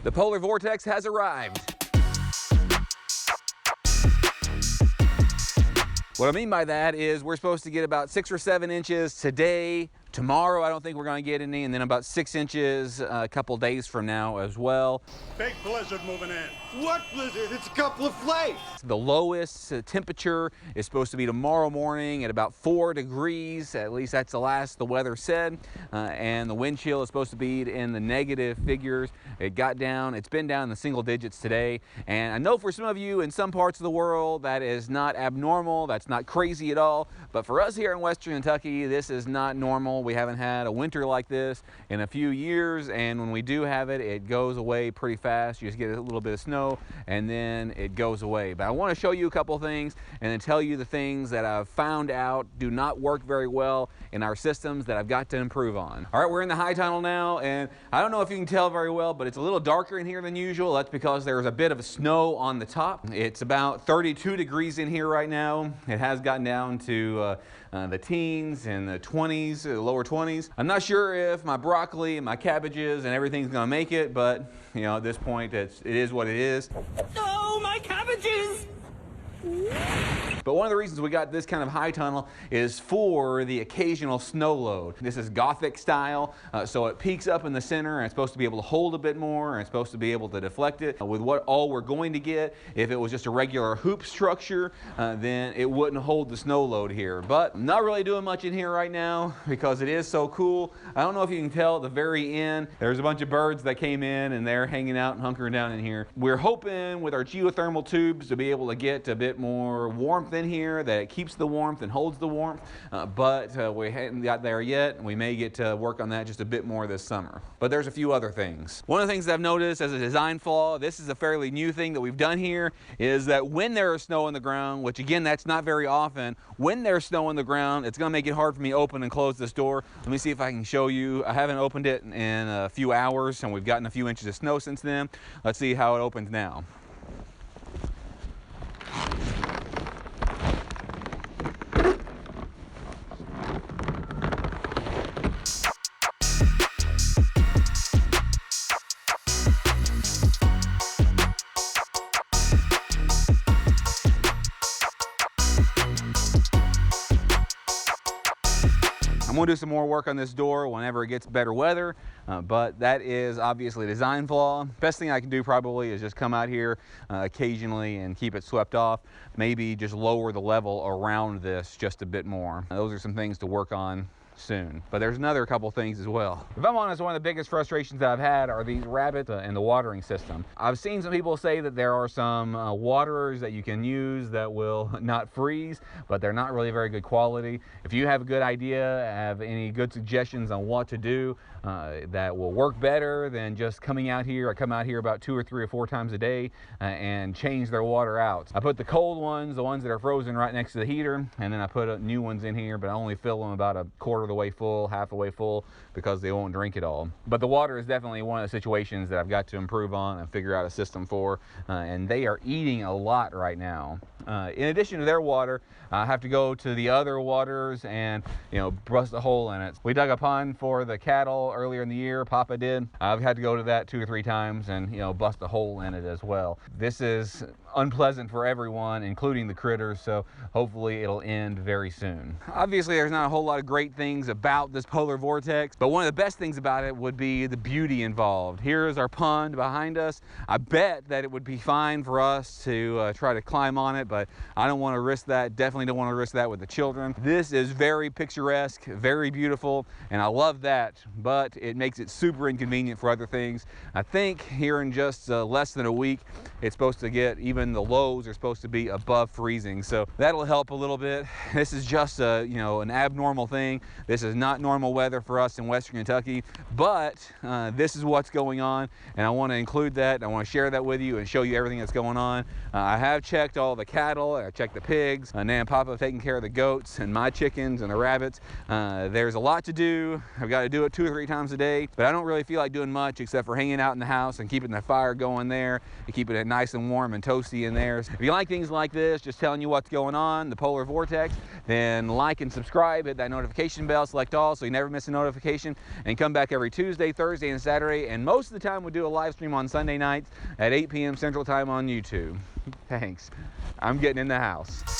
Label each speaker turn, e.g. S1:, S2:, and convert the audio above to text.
S1: The polar vortex has arrived. What I mean by that is we're supposed to get about 6 or 7 inches today. Tomorrow, I don't think we're going to get any, and then about 6 inches a couple days from now as well.
S2: Big blizzard moving in.
S3: What blizzard? It's a couple of flakes.
S1: The lowest temperature is supposed to be tomorrow morning at about 4 degrees. At least that's the last the weather said. And the wind chill is supposed to be in the negative figures. It got down, it's been down in the single digits today. And I know for some of you in some parts of the world that is not abnormal, that's not crazy at all. But for us here in Western Kentucky, this is not normal. We haven't had a winter like this in a few years, and when we do have it, it goes away pretty fast. You just get a little bit of snow and then it goes away. But I want to show you a couple things and then tell you the things that I've found out do not work very well in our systems that I've got to improve on. All right, we're in the high tunnel now, and I don't know if you can tell very well, but it's a little darker in here than usual. That's because there's a bit of snow on the top. It's about 32 degrees in here right now. It has gotten down to the teens and the 20s, the lower 20s. I'm not sure if my broccoli and my cabbages and everything's gonna make it, but you know, at this point, it is what it is.
S4: Oh, my cabbages!
S1: But one of the reasons we got this kind of high tunnel is for the occasional snow load. This is Gothic style, so it peaks up in the center and it's supposed to be able to hold a bit more and it's supposed to be able to deflect it. With what all we're going to get, if it was just a regular hoop structure, then it wouldn't hold the snow load here. But I'm not really doing much in here right now because it is so cool. I don't know if you can tell at the very end, there's a bunch of birds that came in and they're hanging out and hunkering down in here. We're hoping with our geothermal tubes to be able to get a bit more warmth in here, that it keeps the warmth and holds the warmth, but we haven't got there yet, and we may get to work on that just a bit more this summer. But there's a few other things. One of the things that I've noticed as a design flaw, this is a fairly new thing that we've done here, is that when there is snow on the ground, which again, that's not very often, when there's snow on the ground, it's gonna make it hard for me to open and close this door. Let me see if I can show you. I haven't opened it in a few hours, and we've gotten a few inches of snow since then. Let's see how it opens now. I'm gonna do some more work on this door whenever it gets better weather, but that is obviously a design flaw. Best thing I can do probably is just come out here occasionally and keep it swept off. Maybe just lower the level around this just a bit more. Those are some things to work on soon. But there's another couple things as well. If I'm honest, one of the biggest frustrations that I've had are these rabbits and the watering system. I've seen some people say that there are some waterers that you can use that will not freeze, but they're not really very good quality. If you have a good idea, have any good suggestions on what to do that will work better than just coming out here. I come out here about 2 or 3 or 4 times a day and change their water out. I put the cold ones, the ones that are frozen right next to the heater, and then I put new ones in here, but I only fill them about a quarter of the way full, half the way full, because they won't drink it all. But the water is definitely one of the situations that I've got to improve on and figure out a system for, and they are eating a lot right now. In addition to their water, I have to go to the other waters and, you know, bust a hole in it. We dug a pond for the cattle earlier in the year, Papa did. I've had to go to that 2 or 3 times and, you know, bust a hole in it as well. This is unpleasant for everyone, including the critters, so hopefully it'll end very soon. Obviously, there's not a whole lot of great things about this polar vortex, but one of the best things about it would be the beauty involved. Here is our pond behind us. I bet that it would be fine for us to try to climb on it, but I don't want to risk that. Definitely don't want to risk that with the children. This is very picturesque, very beautiful, and I love that, but it makes it super inconvenient for other things. I think here in just less than a week, it's supposed to get, even the lows are supposed to be above freezing, so that'll help a little bit. This is just a, you know, an abnormal thing. This is not normal weather for us in Western Kentucky, but this is what's going on, and I want to include that. I want to share that with you and show you everything that's going on. I have checked all the cattle, I checked the pigs, Nan and Papa have taken care of the goats and my chickens and the rabbits. There's a lot to do. I've got to do it 2 or 3 times a day, but I don't really feel like doing much except for hanging out in the house and keeping the fire going there and keeping it nice and warm and toasty see in there. If you like things like this, just telling you what's going on, the Polar Vortex, then like and subscribe, hit that notification bell, select all so you never miss a notification, and come back every Tuesday, Thursday, and Saturday, and most of the time we do a live stream on Sunday nights at 8 p.m. Central Time on YouTube. Thanks. I'm getting in the house.